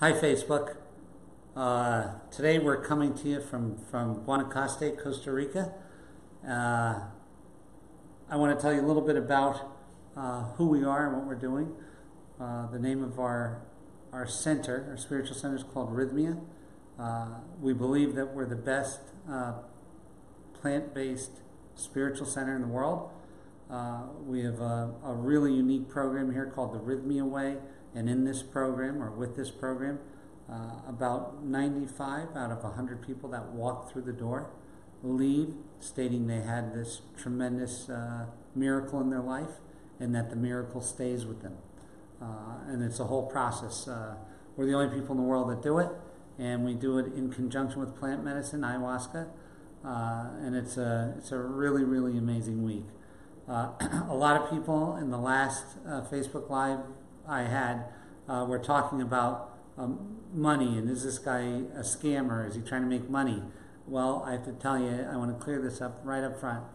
Hi, Facebook. Today we're coming to you from Guanacaste, Costa Rica. I want to tell you a little bit about who we are and what we're doing. The name of our center, our spiritual center, is called Rhythmia. We believe that we're the best plant-based spiritual center in the world. We have a really unique program here called the Rhythmia Way. And in this program, or with this program, about 95 out of 100 people that walk through the door leave stating they had this tremendous miracle in their life and that the miracle stays with them. And it's a whole process. We're the only people in the world that do it, and we do it in conjunction with plant medicine, ayahuasca, and it's a really, really amazing week. A lot of people in the last Facebook Live I had were talking about money, and is this guy a scammer? Is he trying to make money? Well, I have to tell you, I want to clear this up right up front.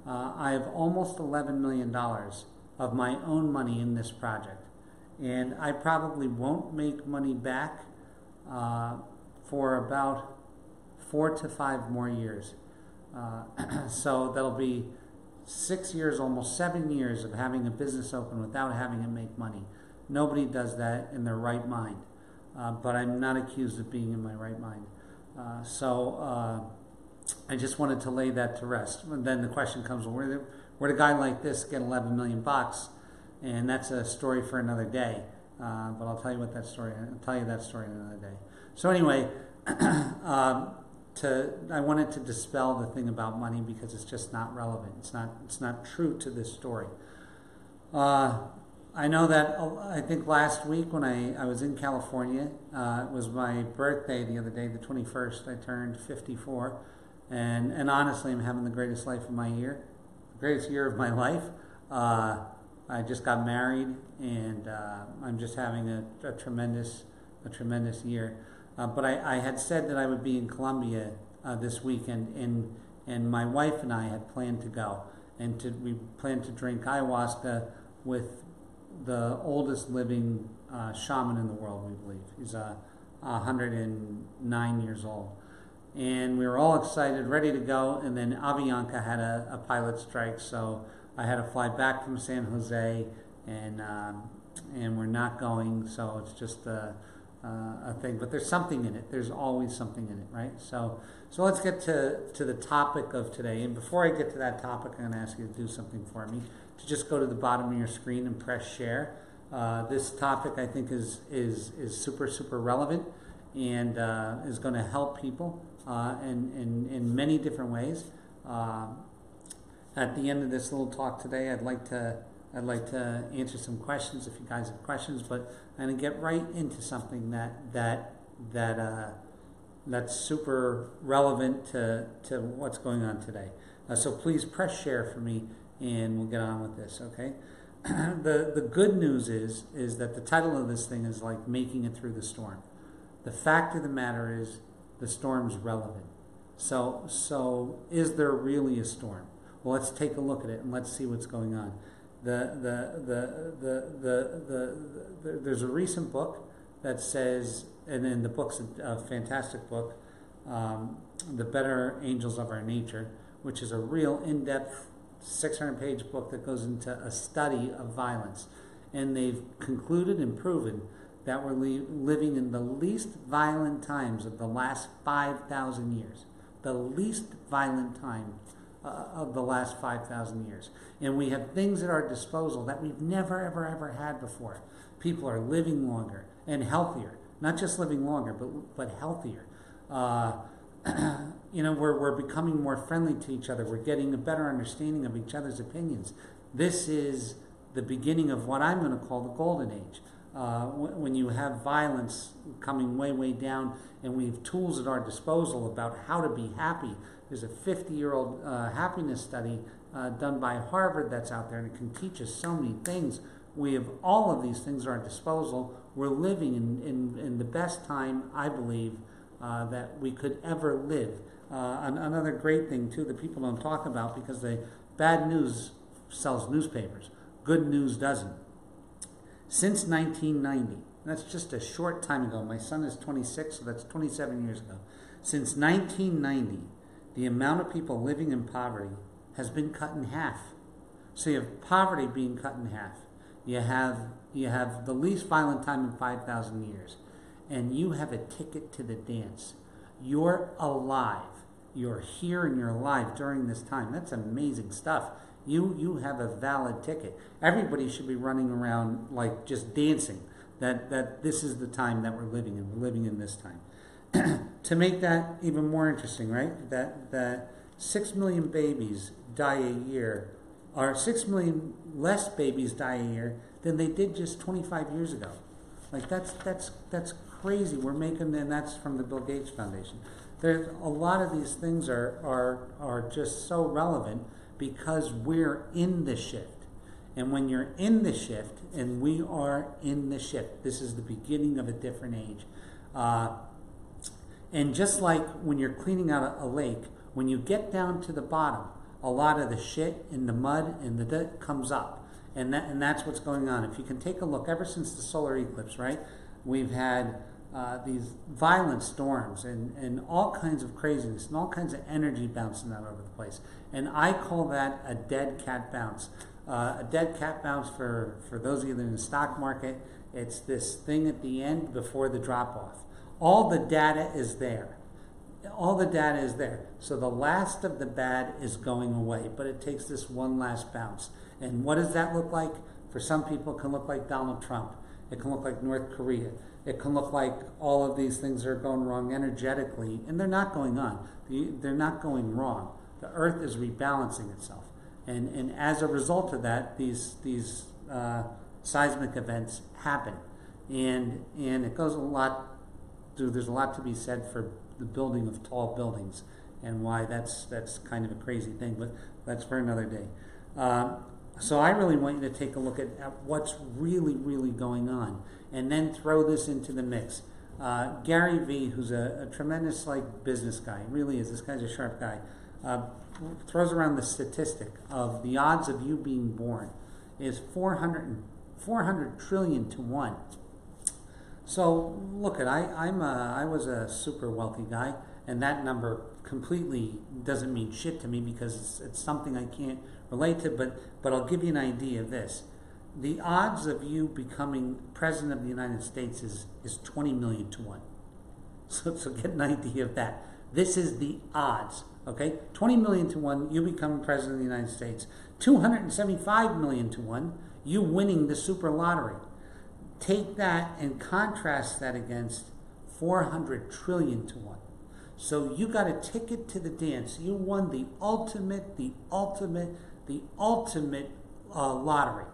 I have almost $11 million of my own money in this project, and I probably won't make money back for about 4 to 5 more years. So that'll be 6 years, almost 7 years of having a business open without having it make money. Nobody does that in their right mind, but I'm not accused of being in my right mind. So I just wanted to lay that to rest. And then the question comes, well, where'd a guy like this get 11 million bucks? And that's a story for another day. But I'll tell you that story another day. So anyway, I wanted to dispel the thing about money because it's just not relevant. It's not true to this story. I know that, I think last week when I was in California, it was my birthday the other day, the 21st, I turned 54, and honestly I'm having the greatest life of my year, the greatest year of my life. I just got married, and I'm just having a tremendous year. But I had said that I would be in Colombia this weekend, and my wife and I had planned to go, and we planned to drink ayahuasca with the oldest living shaman in the world, we believe. He's 109 years old. And we were all excited, ready to go, and then Avianca had a pilot strike, so I had to fly back from San Jose, and we're not going, so it's just a thing. But there's something in it. There's always something in it, right? So let's get to the topic of today. And before I get to that topic, I'm going to ask you to do something for me. To just go to the bottom of your screen and press share. This topic, I think, is super, super relevant and is going to help people in many different ways. At the end of this little talk today, I'd like to answer some questions if you guys have questions, but I'm going to get right into something that's super relevant to what's going on today. So please press share for me, and we'll get on with this, okay? The good news is that the title of this thing is like making it through the storm. The fact of the matter is the storm's relevant. So is there really a storm? Well, let's take a look at it and let's see what's going on. There's a recent book that says, and in the book's a fantastic book, The Better Angels of Our Nature, which is a real in-depth 600-page book that goes into a study of violence. And they've concluded and proven that we're living in the least violent times of the last 5,000 years. The least violent time of the last 5,000 years. And we have things at our disposal that we've never, ever, ever had before. People are living longer and healthier. Not just living longer, but healthier. We're becoming more friendly to each other. We're getting a better understanding of each other's opinions. This is the beginning of what I'm going to call the golden age. When you have violence coming way, way down, and we have tools at our disposal about how to be happy. There's a 50-year-old happiness study done by Harvard that's out there, and it can teach us so many things. We have all of these things at our disposal. We're living in the best time, I believe, that we could ever live. Another great thing, too, that people don't talk about, because the bad news sells newspapers. Good news doesn't. Since 1990, That's just a short time ago. My son is 26, so that's 27 years ago. Since 1990, the amount of people living in poverty has been cut in half. So you have poverty being cut in half. You have the least violent time in 5,000 years. And you have a ticket to the dance. You're alive. You're here and you're alive during this time. That's amazing stuff. You have a valid ticket. Everybody should be running around like just dancing. That this is the time that we're living in. We're living in this time. To make that even more interesting, right? That 6 million babies die a year, or 6 million less babies die a year than they did just 25 years ago. Like that's crazy. We're making, and that's from the Bill Gates Foundation. There's a lot of these things are just so relevant because we're in the shift. And when you're in the shift, and we are in the shift, this is the beginning of a different age. And just like when you're cleaning out a lake, when you get down to the bottom, a lot of the shit and the mud and the dirt comes up. And that's what's going on. If you can take a look, ever since the solar eclipse, right, we've had these violent storms and all kinds of craziness and all kinds of energy bouncing out over the place. And I call that a dead cat bounce. A dead cat bounce, for those of you that are in the stock market, it's this thing at the end before the drop-off. All the data is there. All the data is there. So the last of the bad is going away, but it takes this one last bounce. And what does that look like? For some people, it can look like Donald Trump. It can look like North Korea. It can look like all of these things are going wrong energetically, and they're not going on. They're not going wrong. The Earth is rebalancing itself. And as a result of that, these seismic events happen. And it goes a lot, there's a lot to be said for the building of tall buildings and why that's kind of a crazy thing, but that's for another day. So I really want you to take a look at what's really, really going on and then throw this into the mix. Gary Vee, who's a tremendous business guy, really is. This guy's a sharp guy. Throws around the statistic of the odds of you being born is 400 trillion to 1. So look, I was a super wealthy guy, and that number completely doesn't mean shit to me because it's something I can't relate to. But I'll give you an idea of this: the odds of you becoming president of the United States is 20 million to 1. So get an idea of that. This is the odds. Okay, 20 million to 1, you become president of the United States. 275 million to 1, you winning the super lottery. Take that and contrast that against 400 trillion to 1. So you got a ticket to the dance. You won the ultimate lottery.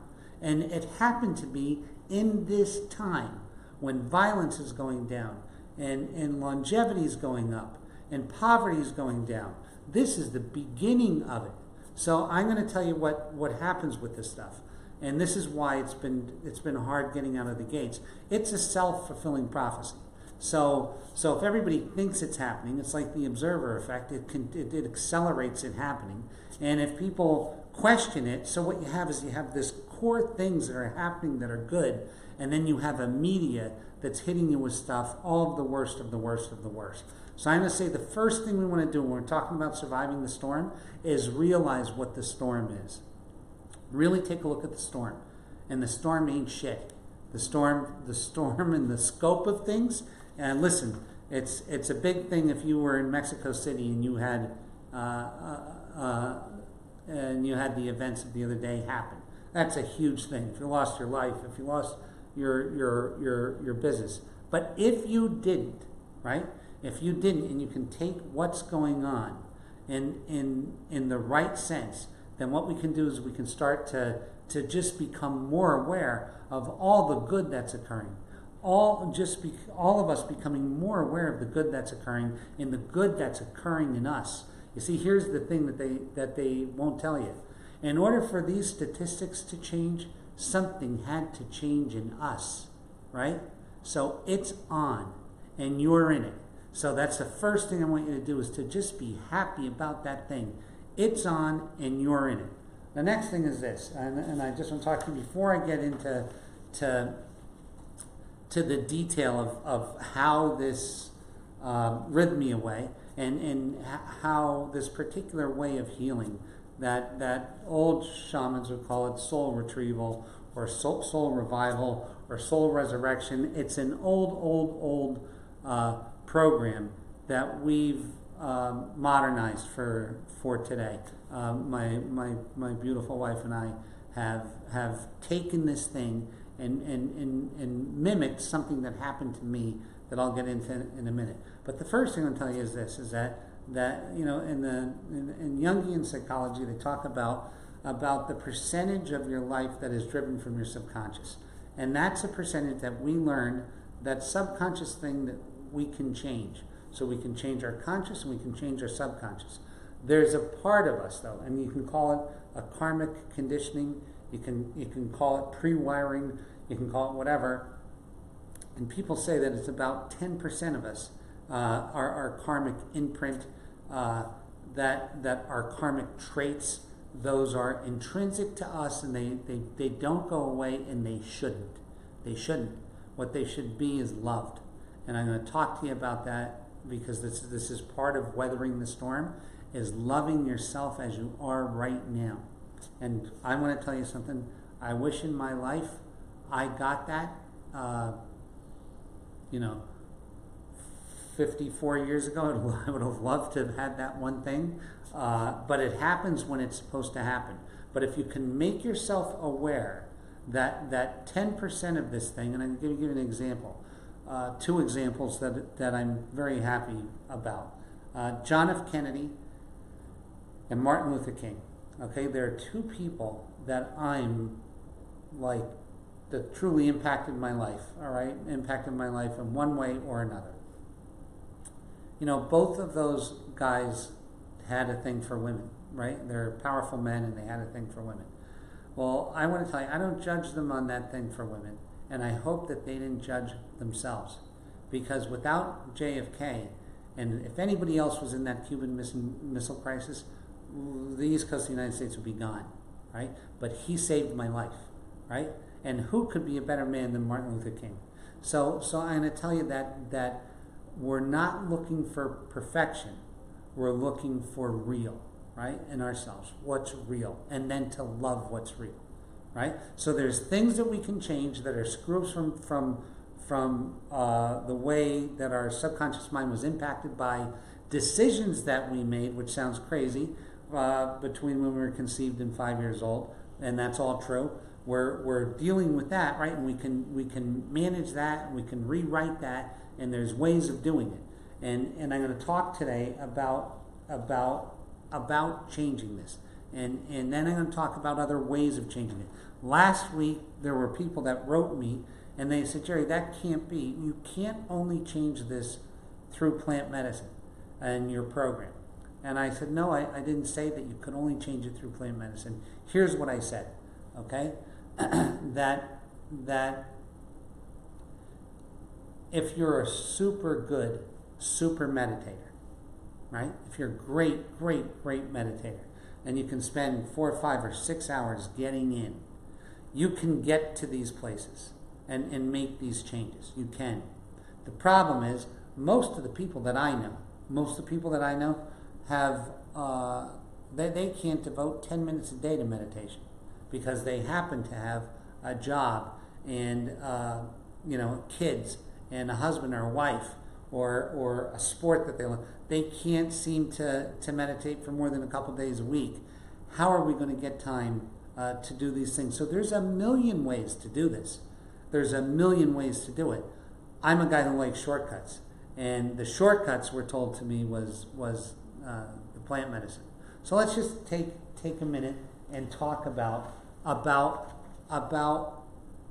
And it happened to be in this time when violence is going down and longevity is going up and poverty is going down. This is the beginning of it. So I'm going to tell you what happens with this stuff. And this is why it's been hard getting out of the gates. It's a self-fulfilling prophecy. So if everybody thinks it's happening, it's like the observer effect. It accelerates it happening. And if people question it, so what you have is you have this core things that are happening that are good, and then you have a media that's hitting you with stuff, all of the worst of the worst of the worst. So I'm going to say the first thing we want to do when we're talking about surviving the storm is realize what the storm is. Really take a look at the storm. And the storm ain't shit. The storm and the scope of things. And listen, it's a big thing if you were in Mexico City and you had the events of the other day happen. That's a huge thing. If you lost your life, if you lost your business. But if you didn't, right? If you didn't, and you can take what's going on in the right sense, then what we can do is we can start to just become more aware of all the good that's occurring. All of us becoming more aware of the good that's occurring and the good that's occurring in us. You see, here's the thing that they won't tell you. In order for these statistics to change, something had to change in us, right? So it's on, and you're in it. So that's the first thing I want you to do is to just be happy about that thing. It's on, and you're in it. The next thing is this, and I just want to talk to you before I get into to the detail of how this Rhythmia way and how this particular way of healing that old shamans would call it soul retrieval or soul revival or soul resurrection. It's an old program that we've modernized for today. My beautiful wife and I have taken this thing and mimicked something that happened to me that I'll get into in a minute. But the first thing I'll tell you is this: is that in Jungian psychology they talk about the percentage of your life that is driven from your subconscious, and that's a percentage that we learned, that subconscious thing that we can change. So we can change our conscious and we can change our subconscious. There's a part of us though, and you can call it a karmic conditioning. You can call it pre-wiring. You can call it whatever. And people say that it's about 10% of us, our karmic imprint, that our karmic traits. Those are intrinsic to us, and they don't go away, and they shouldn't. They shouldn't. What they should be is loved. And I'm going to talk to you about that, because this is part of weathering the storm, is loving yourself as you are right now. And I want to tell you something. I wish in my life I got that, 54 years ago. I would have loved to have had that one thing. But it happens when it's supposed to happen. But if you can make yourself aware that 10% of this thing, and I'm going to give you an example, two examples that I'm very happy about. John F. Kennedy and Martin Luther King. Okay, there are two people that I'm like, that truly impacted my life, all right? Impacted my life in one way or another. Both of those guys had a thing for women, right? They're powerful men and they had a thing for women. Well, I want to tell you, I don't judge them on that thing for women, and I hope that they didn't judge themselves. Because without JFK, and if anybody else was in that Cuban Missile Crisis, the East Coast of the United States would be gone, right? But he saved my life, right? And who could be a better man than Martin Luther King? So I'm going to tell you that we're not looking for perfection. We're looking for real, right? In ourselves, what's real, and then to love what's real, right? So there's things that we can change that are screws from the way that our subconscious mind was impacted by decisions that we made, which sounds crazy, between when we were conceived and 5 years old, and that's all true. We're dealing with that, right? And we can manage that, and we can rewrite that, and there's ways of doing it. And I'm going to talk today about changing this, and then I'm going to talk about other ways of changing it. Last week there were people that wrote me, and they said, Jerry, that can't be. You can't only change this through plant medicine and your program. And I said, no, I didn't say that you could only change it through plant medicine. Here's what I said, okay? that if you're a super meditator, right? If you're a great meditator, and you can spend 4 or 5 or 6 hours getting in, you can get to these places and make these changes. You can. The problem is, most of the people that I know have, they can't devote 10 minutes a day to meditation because they happen to have a job and, kids and a husband or a wife or a sport that they love. They can't seem to meditate for more than a couple days a week. How are we going to get time to do these things? So there's a million ways to do this. There's a million ways to do it. I'm a guy who likes shortcuts, and the shortcuts were told to me was the plant medicine. So let's just take a minute and talk about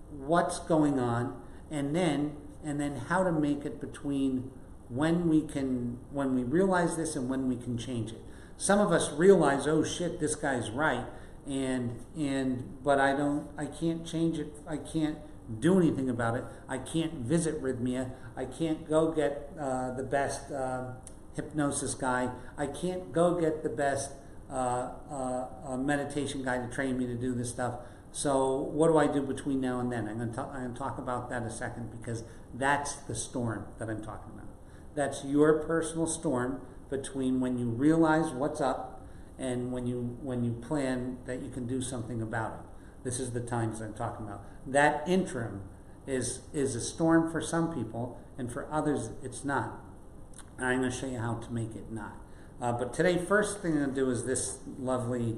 what's going on, and then how to make it between when we realize this and when we can change it. Some of us realize, oh shit, this guy's right, but I can't change it. I can't do anything about it. I can't visit Rhythmia. I can't go get the best hypnosis guy. I can't go get the best meditation guy to train me to do this stuff. So what do I do between now and then? I'm going to talk about that a second, because that's the storm that I'm talking about. That's your personal storm between when you realize what's up and when you plan that you can do something about it. This is the times I'm talking about. That interim is a storm for some people, and for others it's not. And I'm going to show you how to make it not. But today, first thing I'm going to do is this lovely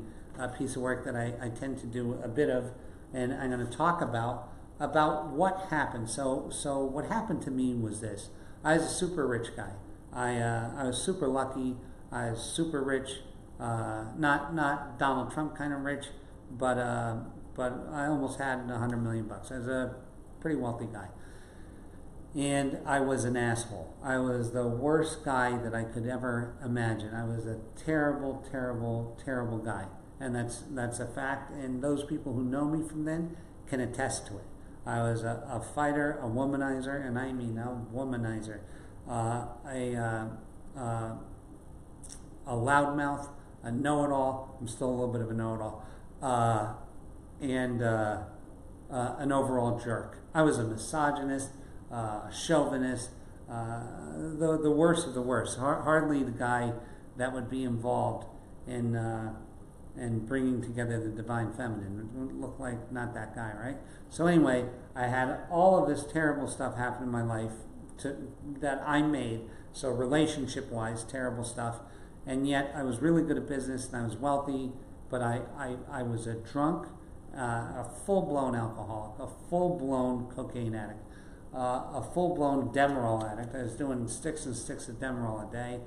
piece of work that I tend to do a bit of, and I'm going to talk about what happened. So what happened to me was this. I was a super rich guy. I was super lucky. I was super rich, not Donald Trump kind of rich, but I almost had $100 million. I was a pretty wealthy guy. And I was an asshole. I was the worst guy that I could ever imagine. I was a terrible, terrible, terrible guy. And that's a fact. And those people who know me from then can attest to it. I was a fighter, a womanizer, and I mean a womanizer. A loudmouth, a know-it-all. I'm still a little bit of a know-it-all. And an overall jerk. I was a misogynist, chauvinist, the worst of the worst. Hardly the guy that would be involved in bringing together the divine feminine. It would look like not that guy, right? So anyway, I had all of this terrible stuff happen in my life that I made. So relationship-wise, terrible stuff. And yet I was really good at business and I was wealthy, but I was a drunk, a full-blown alcoholic, a full-blown cocaine addict, a full-blown Demerol addict. I was doing sticks and sticks of Demerol a day,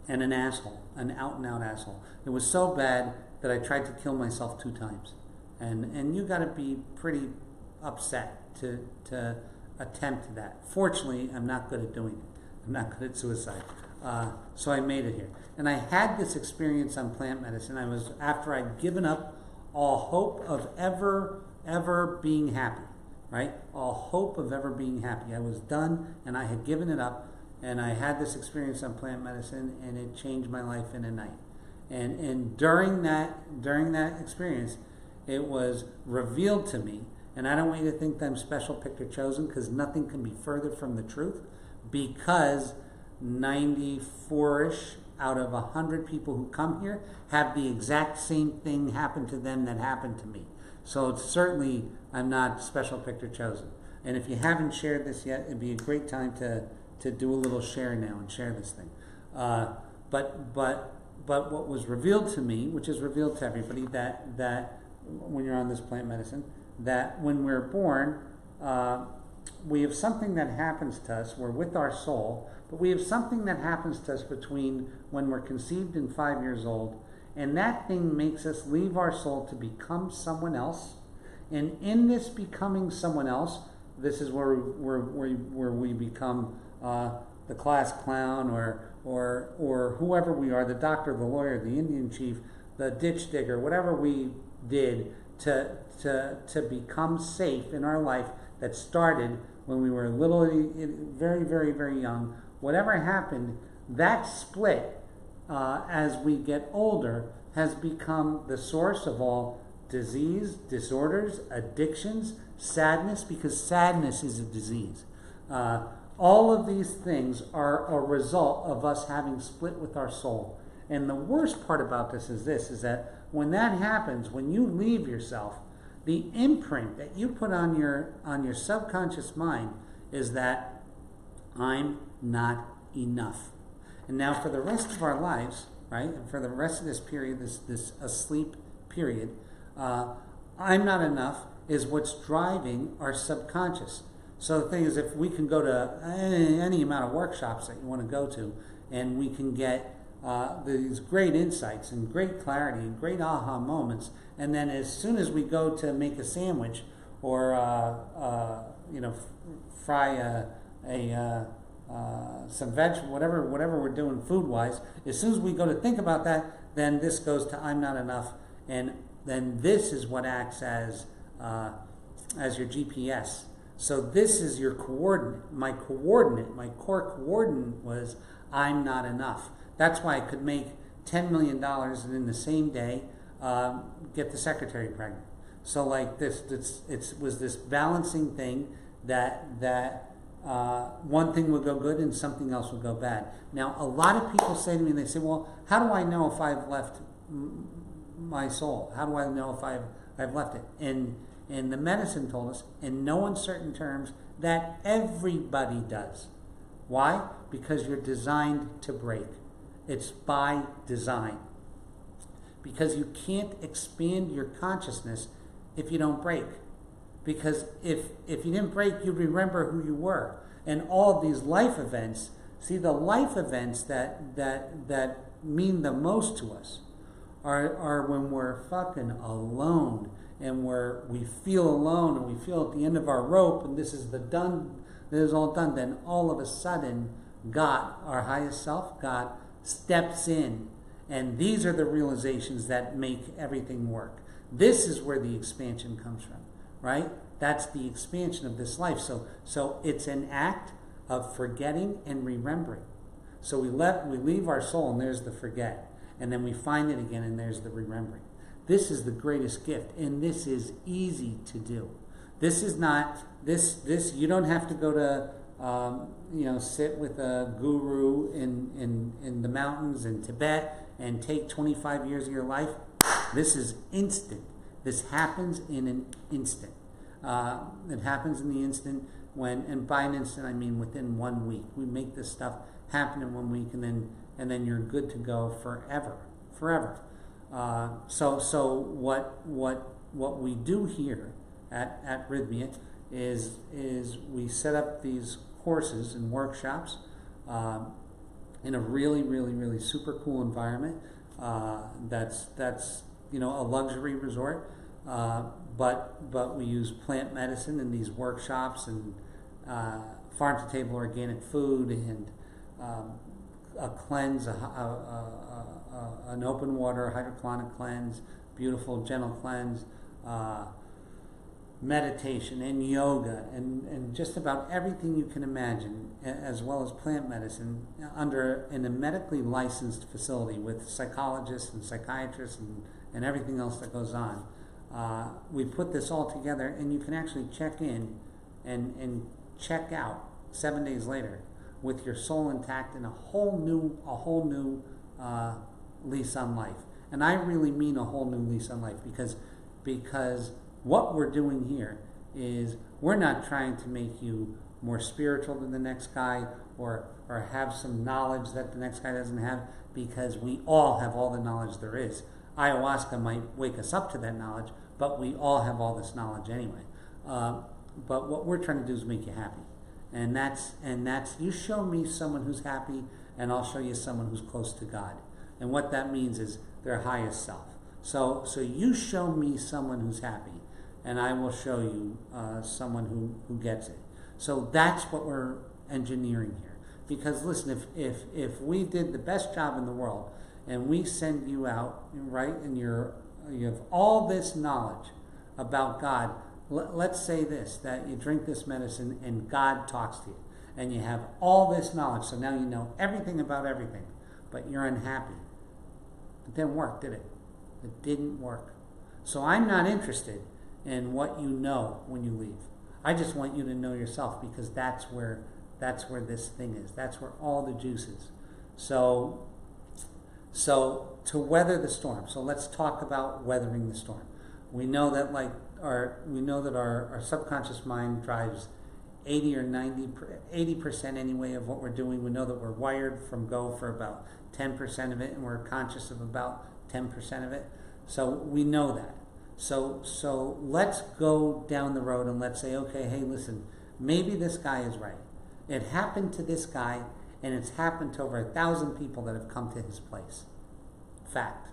and an asshole, an out-and-out asshole. It was so bad that I tried to kill myself 2 times. And you got to be pretty upset to attempt that. Fortunately, I'm not good at doing it. I'm not good at suicide. So I made it here. And I had this experience on plant medicine. After I'd given up all hope of ever being happy, right? All hope of ever being happy. I was done, and I had given it up, and I had this experience on plant medicine, and it changed my life in a night. And during that experience, it was revealed to me, and I don't want you to think that I'm special picked or chosen, because nothing can be further from the truth, because 94-ish out of 100 people who come here have the exact same thing happen to them that happened to me. So it's certainly, I'm not special picked or chosen. And if you haven't shared this yet, it'd be a great time to do a little share now and share this thing. But what was revealed to me, which is revealed to everybody, that when you're on this plant medicine, that when we're born, we have something that happens to us. We're with our soul, but we have something that happens to us between when we're conceived and 5 years old, and that thing makes us leave our soul to become someone else. And in this becoming someone else, this is where we become the class clown or whoever we are, the doctor, the lawyer, the Indian chief, the ditch digger, whatever we did to become safe in our life that started when we were very, very, very young. Whatever happened, that split as we get older has become the source of all disease, disorders, addictions, sadness, because sadness is a disease. All of these things are a result of us having split with our soul. And the worst part about this is that when that happens, when you leave yourself, the imprint that you put on your subconscious mind is that I'm not enough. And now for the rest of our lives, right, and for the rest of this period, this asleep period, I'm not enough is what's driving our subconscious. So the thing is, if we can go to any amount of workshops that you want to go to, and we can get these great insights and great clarity and great aha moments, and then as soon as we go to make a sandwich or fry some veg, whatever we're doing food-wise, as soon as we go to think about that, then this goes to I'm not enough, and then this is what acts as your GPS. So this is your coordinate. My core coordinate was I'm not enough. That's why I could make $10 million in the same day, get the secretary pregnant. So like it was this balancing thing that one thing would go good and something else would go bad. Now, a lot of people say to me, they say, well, how do I know if I've left my soul? How do I know if I've left it? And the medicine told us, in no uncertain terms, that everybody does. Why? Because you're designed to break. It's by design. Because you can't expand your consciousness if you don't break. Because if you didn't break, you'd remember who you were. And all of these life events, see, the life events that mean the most to us are when we're fucking alone, and we feel alone, and we feel at the end of our rope, and this is all done. Then all of a sudden, God, our highest self, God, steps in. And these are the realizations that make everything work. This is where the expansion comes from, right? That's the expansion of this life. So it's an act of forgetting and remembering. So we leave our soul, and there's the forget. And then we find it again, and there's the remembering. This is the greatest gift, and this is easy to do. This is not, you don't have to go to, sit with a guru in the mountains in Tibet and take 25 years of your life. This is instant. This happens in an instant. It happens in the instant and by an instant I mean within 1 week. We make this stuff happen in 1 week, and then you're good to go forever. So what we do here at Rhythmia is we set up these courses and workshops in a really, really, really super cool environment. That's a luxury resort, but we use plant medicine in these workshops, and farm to table organic food, and a cleanse, an open water hydrocolonic cleanse, beautiful gentle cleanse, meditation and yoga, and just about everything you can imagine, as well as plant medicine, in a medically licensed facility with psychologists and psychiatrists and everything else that goes on. We put this all together, and you can actually check in and check out 7 days later with your soul intact and a whole new lease on life. And I really mean a whole new lease on life, because what we're doing here is we're not trying to make you more spiritual than the next guy, or have some knowledge that the next guy doesn't have, because we all have all the knowledge there is. Ayahuasca might wake us up to that knowledge, but we all have all this knowledge anyway. But what we're trying to do is make you happy. And that's you show me someone who's happy, and I'll show you someone who's close to God. And what that means is their highest self. So you show me someone who's happy, and I will show you someone who gets it. So that's what we're engineering here. Because listen, if we did the best job in the world, and we send you out, right, and you have all this knowledge about God, let's say this, that you drink this medicine and God talks to you, and you have all this knowledge, so now you know everything about everything, but you're unhappy. It didn't work, did it? It didn't work. So I'm not interested in what you know when you leave. I just want you to know yourself, because that's where this thing is. That's where all the juice is. So to weather the storm. So let's talk about weathering the storm. We know that our subconscious mind drives 80 or 80% anyway of what we're doing. We know that we're wired from go for about 10% of it, and we're conscious of about 10% of it. So we know that. So let's go down the road and let's say, okay, hey, listen, maybe this guy is right. It happened to this guy, and it's happened to over 1,000 people that have come to his place. Fact,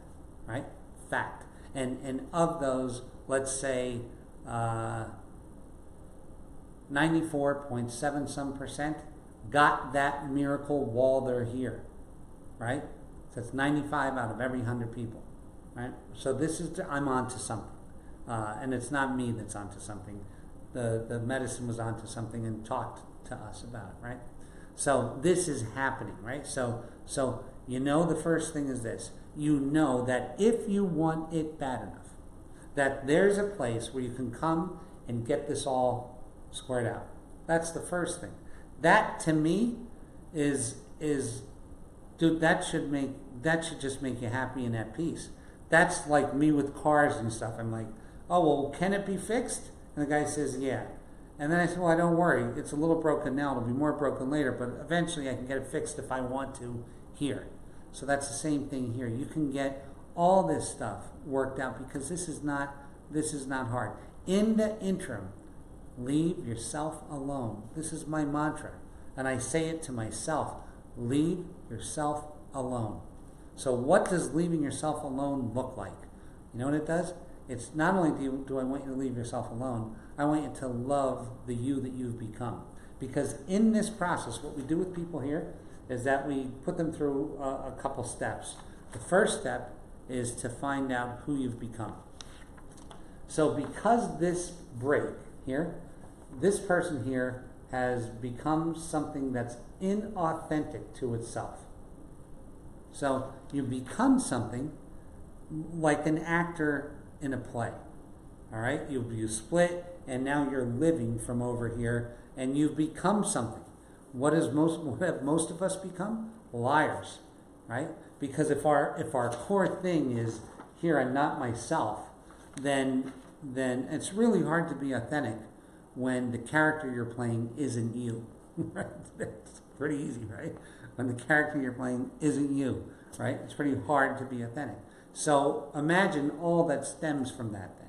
right? Fact. And of those, let's say 94.7% got that miracle while they're here, right? So it's 95 out of every 100 people, right? So I'm onto something. And it's not me that's onto something. The medicine was onto something and talked to us about it, right? So this is happening, right? So you know the first thing is this. You know that if you want it bad enough, that there's a place where you can come and get this all squared out. That's the first thing. That to me is dude, that should just make you happy and at peace. That's like me with cars and stuff. I'm like, oh well, can it be fixed? And the guy says, yeah. And then I said, well, don't worry, it's a little broken now, it'll be more broken later, but eventually I can get it fixed if I want to here. So that's the same thing here. You can get all this stuff worked out because this is not hard. In the interim, leave yourself alone. This is my mantra. And I say it to myself. Leave yourself alone. So what does leaving yourself alone look like? You know what it does? It's not only do I want you to leave yourself alone, I want you to love the you that you've become. Because in this process, what we do with people here is that we put them through a couple steps. The first step is to find out who you've become. So because this break here, this person here has become something that's inauthentic to itself. So you become something like an actor in a play. All right? You split and now you're living from over here and you've become something. What have most of us become? Liars. Right? Because if our core thing is here, I'm not myself, then it's really hard to be authentic when the character you're playing isn't you. Right? It's pretty easy, right? When the character you're playing isn't you, right? It's pretty hard to be authentic. So imagine all that stems from that then.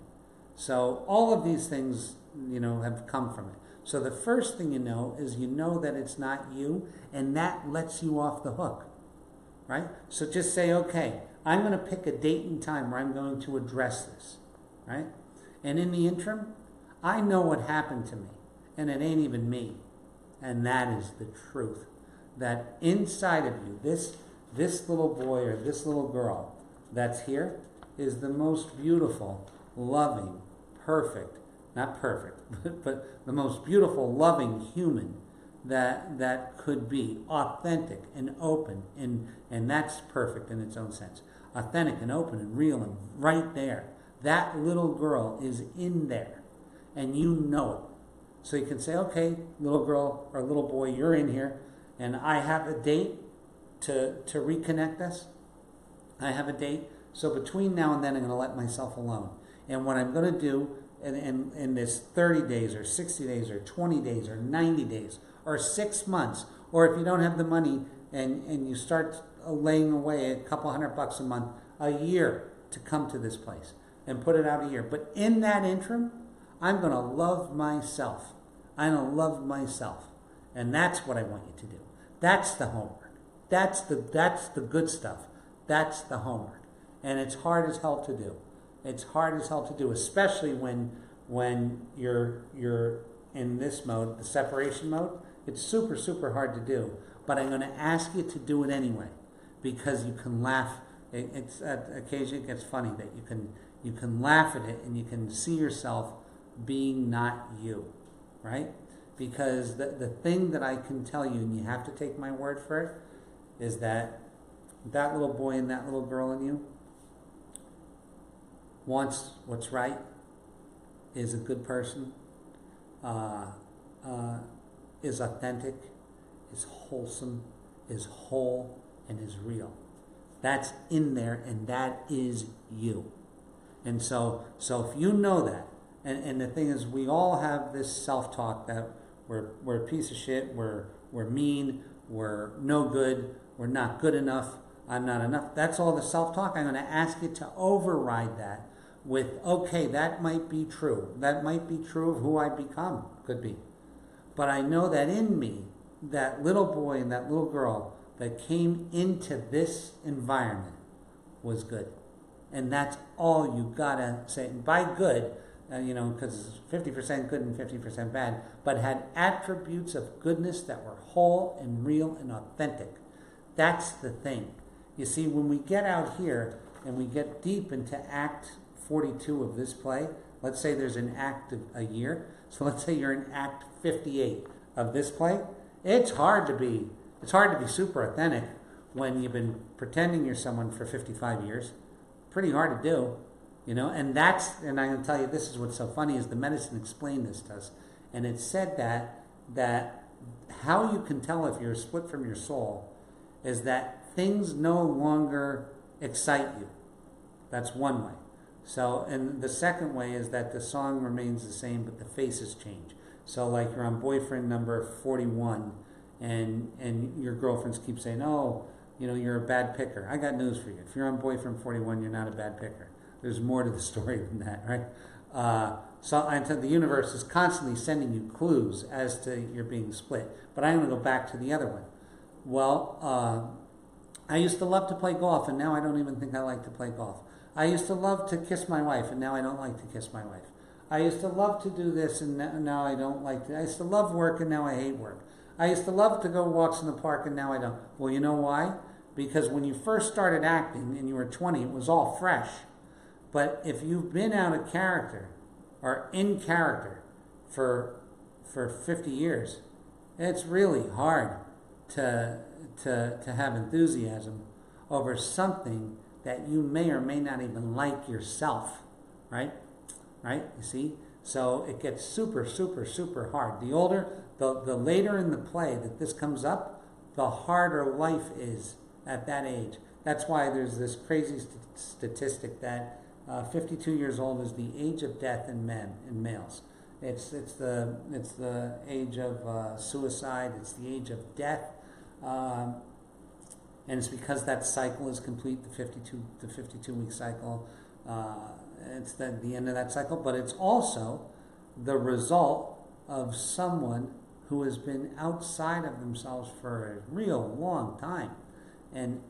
So all of these things, have come from it. So the first thing you know is you know that it's not you, and that lets you off the hook, right? So just say, okay, I'm going to pick a date and time where I'm going to address this, right? And in the interim, I know what happened to me, and it ain't even me. And that is the truth. That inside of you, this little boy or this little girl that's here is the most beautiful, loving, perfect, not perfect, but the most beautiful, loving human that could be, authentic and open, and that's perfect in its own sense. Authentic and open and real and right there. That little girl is in there, and you know it. So you can say, okay, little girl or little boy, you're in here, and I have a date to reconnect us. I have a date. So between now and then, I'm going to let myself alone. And what I'm going to do in this 30 days or 60 days or 20 days or 90 days or 6 months, or if you don't have the money and you start laying away a couple $100 a month, a year to come to this place and put it out a year. But in that interim, I'm going to love myself. I'm going to love myself. And that's what I want you to do. That's the homework. That's the good stuff. That's the homework. And it's hard as hell to do. It's hard as hell to do, especially when you're in this mode, the separation mode. It's super, super hard to do. But I'm going to ask you to do it anyway, because you can laugh. It's occasionally it gets funny that you can laugh at it and you can see yourself being not you, right? Because the thing that I can tell you, and you have to take my word for it, is that little boy and that little girl in you wants what's right, is a good person, is authentic, is wholesome, is whole, and is real. That's in there, and that is you. And so if you know that, and the thing is, we all have this self-talk that we're a piece of shit, we're mean, we're no good, we're not good enough, I'm not enough. That's all the self-talk. I'm going to ask you to override that with, okay, that might be true. That might be true of who I become. Could be. But I know that in me, that little boy and that little girl that came into this environment was good. And that's all you got to say. And by good, because 50% good and 50% bad, but had attributes of goodness that were whole and real and authentic. That's the thing. You see, when we get out here and we get deep into Act 42 of this play, let's say there's an act of a year, so let's say you're in Act 58 of this play, It's hard to be super authentic when you've been pretending you're someone for 55 years. Pretty hard to do, you know. And I'm going to tell you, this is what's so funny is the medicine explained this to us, and it said that how you can tell if you're split from your soul is that things no longer excite you. That's one way. So, and the second way is that the song remains the same, but the faces change. So, like you're on boyfriend number 41, and your girlfriends keep saying, "Oh, you know, you're a bad picker." I got news for you. If you're on boyfriend 41, you're not a bad picker. There's more to the story than that, right? So the universe is constantly sending you clues as to you're being split. But I'm going to go back to the other one. Well, I used to love to play golf, and now I don't even think I like to play golf. I used to love to kiss my wife, and now I don't like to kiss my wife. I used to love to do this, and now I don't like to. I used to love work, and now I hate work. I used to love to go walks in the park, and now I don't. Well, you know why? Because when you first started acting and you were 20, it was all fresh. But if you've been out of character or in character for 50 years, it's really hard to have enthusiasm over something that you may or may not even like yourself, right? Right? You see? So it gets super, super, super hard. The later in the play that this comes up, the harder life is at that age. That's why there's this crazy statistic that 52 years old is the age of death in males. It's the age of suicide. It's the age of death, and it's because that cycle is complete. The 52 week cycle. It's the end of that cycle, but it's also the result of someone who has been outside of themselves for a real long time. And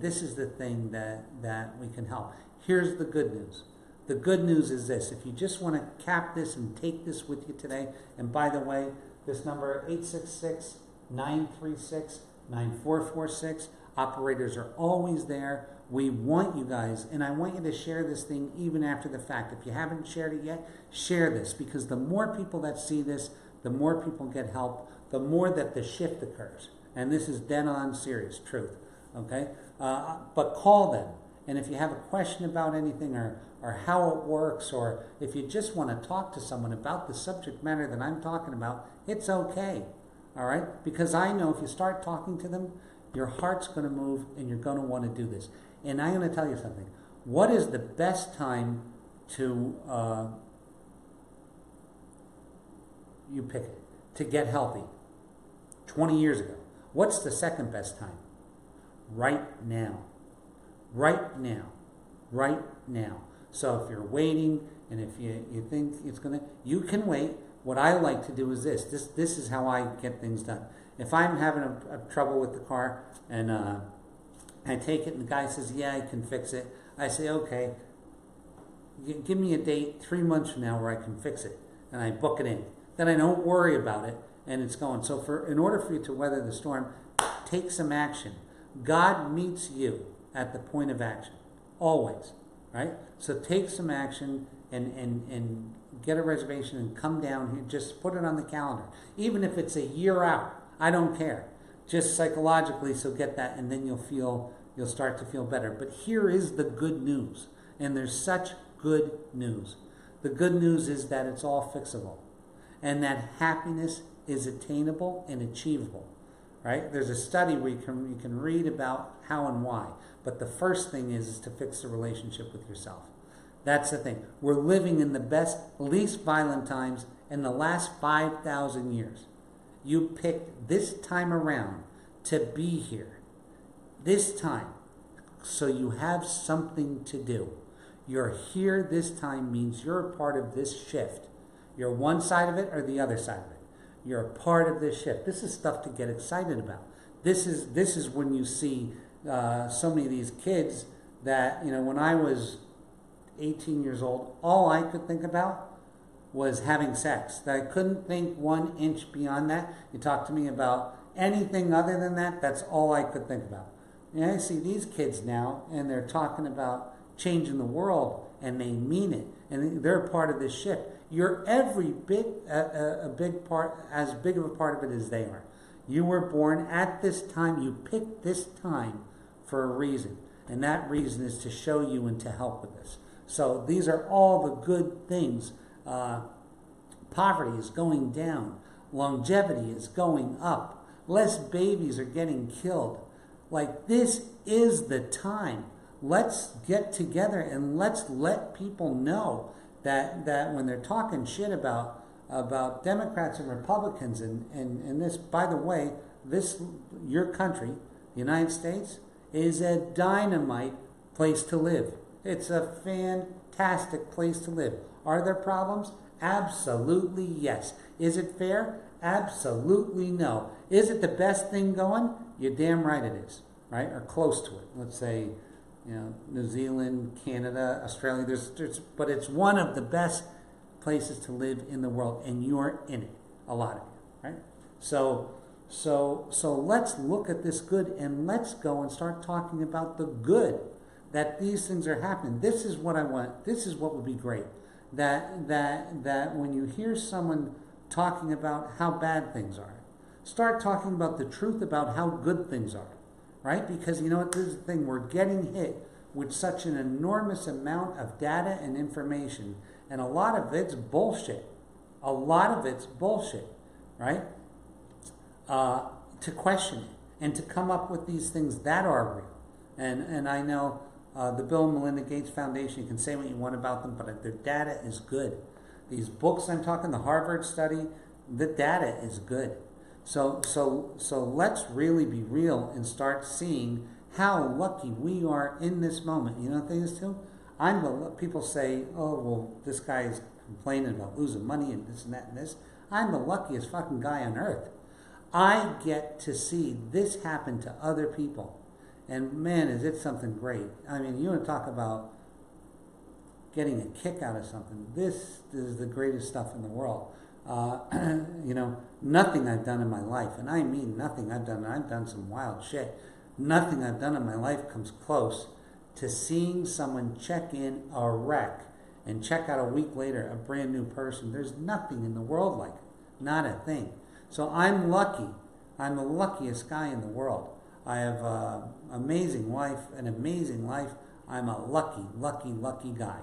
this is the thing that we can help. Here's the good news. The good news is this. If you just want to cap this and take this with you today, and by the way, this number 866-936-9446, operators are always there. We want you guys, and I want you to share this thing even after the fact. If you haven't shared it yet, share this, because the more people that see this, the more people get help, the more that the shift occurs. And this is dead on serious truth. Okay? But call them. And if you have a question about anything or how it works, or if you just want to talk to someone about the subject matter that I'm talking about, it's okay. All right? Because I know if you start talking to them, your heart's going to move and you're going to want to do this. And I'm going to tell you something. What is the best time to, you pick it, to get healthy? 20 years ago. What's the second best time? Right now. Right now. Right now. So if you're waiting, and if you think it's going to, you can wait. What I like to do is this. This is how I get things done. If I'm having a trouble with the car, and I take it, and the guy says, yeah, I can fix it. I say, okay, give me a date 3 months from now where I can fix it. And I book it in. Then I don't worry about it, and it's going. So in order for you to weather the storm, take some action. God meets you at the point of action, always, right? So take some action and get a reservation and come down here. Just put it on the calendar. Even if it's a year out, I don't care. Just psychologically, so get that, and then you'll start to feel better. But here is the good news, and there's such good news. The good news is that it's all fixable, and that happiness is attainable and achievable. Right? There's a study where you can read about how and why, but the first thing is to fix the relationship with yourself. That's the thing. We're living in the best, least violent times in the last 5,000 years. You picked this time around to be here. This time. So you have something to do. You're here this time means you're a part of this shift. You're one side of it or the other side of it. You're a part of this shift. This is stuff to get excited about. This is when you see so many of these kids that, when I was 18 years old, all I could think about was having sex. That I couldn't think 1 inch beyond that. You talk to me about anything other than that, that's all I could think about. And I see these kids now, and they're talking about changing the world, and they mean it, and they're a part of this shift. You're every bit a big part, as big of a part of it as they are. You were born at this time. You picked this time for a reason. And that reason is to show you and to help with this. So these are all the good things. Poverty is going down. Longevity is going up. Less babies are getting killed. Like, this is the time. Let's get together and let's let people know that when they're talking shit about Democrats and Republicans and this, by the way, your country, the United States, is a dynamite place to live. It's a fantastic place to live. Are there problems? Absolutely yes. Is it fair? Absolutely no. Is it the best thing going? You're damn right it is, right? Or close to it. Let's say, New Zealand, Canada, Australia. But it's one of the best places to live in the world, and you're in it, a lot of you, right? So let's look at this good and let's go and start talking about the good, that these things are happening. This is what I want. This is what would be great. That when you hear someone talking about how bad things are, start talking about the truth about how good things are, right? Because you know what, this is the thing, we're getting hit with such an enormous amount of data and information, and a lot of it's bullshit. A lot of it's bullshit, right? To question it and to come up with these things that are real. And I know the Bill and Melinda Gates Foundation, you can say what you want about them, but their data is good. These books I'm talking, the Harvard study, the data is good. So let's really be real and start seeing how lucky we are in this moment. You know what things too? People say, oh, well, this guy is complaining about losing money and this and that and this. I'm the luckiest fucking guy on earth. I get to see this happen to other people. And man, is it something great. I mean, you want to talk about getting a kick out of something. This is the greatest stuff in the world. Nothing I've done in my life, and I mean nothing I've done some wild shit. Nothing I've done in my life comes close to seeing someone check in a wreck and check out a week later a brand new person. There's nothing in the world like it. Not a thing. So I'm lucky. I'm the luckiest guy in the world. I have an amazing wife, an amazing life. I'm a lucky, lucky, lucky guy.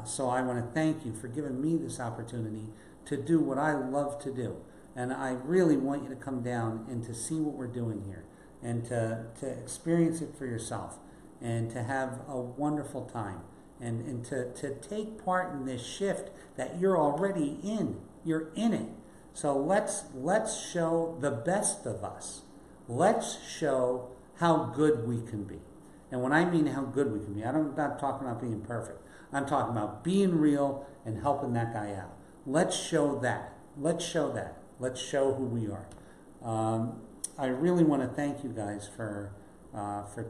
So I want to thank you for giving me this opportunity to do what I love to do. And I really want you to come down and to see what we're doing here and to experience it for yourself and to have a wonderful time and to take part in this shift that you're already in. You're in it. So let's show the best of us. Let's show how good we can be. And when I mean how good we can be, I'm not talking about being perfect. I'm talking about being real and helping that guy out. Let's show that. Let's show that. Let's show who we are. I really want to thank you guys for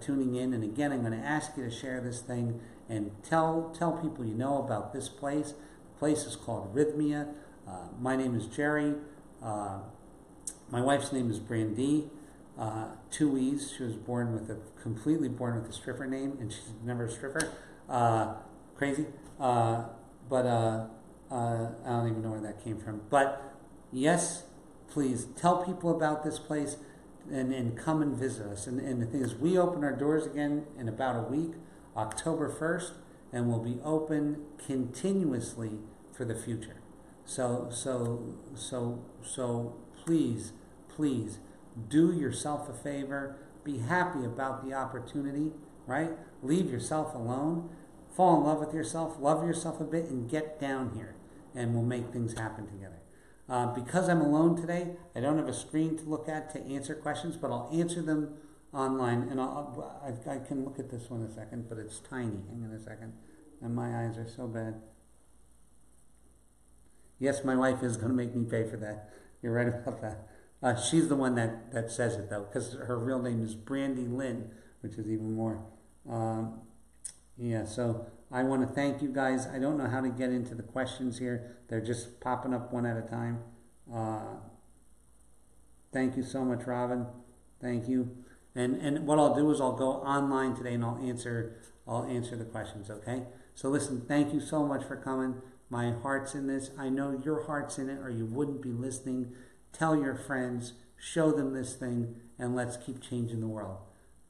tuning in. And again, I'm going to ask you to share this thing and tell people you know about this place. The place is called Rhythmia. My name is Jerry. My wife's name is Brandy. 2 E's. She was completely born with a stripper name, and she's never a stripper. Crazy. But I don't even know where that came from. But yes, please tell people about this place and come and visit us. And the thing is, we open our doors again in about a week, October 1st, and we'll be open continuously for the future. So please do yourself a favor. Be happy about the opportunity, right? Leave yourself alone. Fall in love with yourself. Love yourself a bit and get down here. And we'll make things happen together. Because I'm alone today, I don't have a screen to look at to answer questions, but I'll answer them online. And I can look at this one a second, but it's tiny. Hang on a second. And my eyes are so bad. Yes, my wife is going to make me pay for that. You're right about that. She's the one that says it, though, because her real name is Brandy Lynn, which is even more. So I want to thank you guys. I don't know how to get into the questions here. They're just popping up one at a time. Thank you so much, Robin. Thank you. And what I'll do is I'll go online today and I'll answer the questions, okay? So listen, thank you so much for coming. My heart's in this. I know your heart's in it or you wouldn't be listening. Tell your friends, show them this thing, and let's keep changing the world.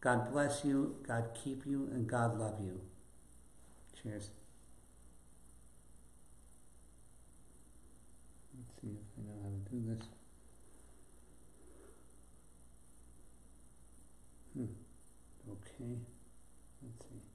God bless you, God keep you, and God love you. Cheers. Let's see if I know how to do this. Okay, let's see.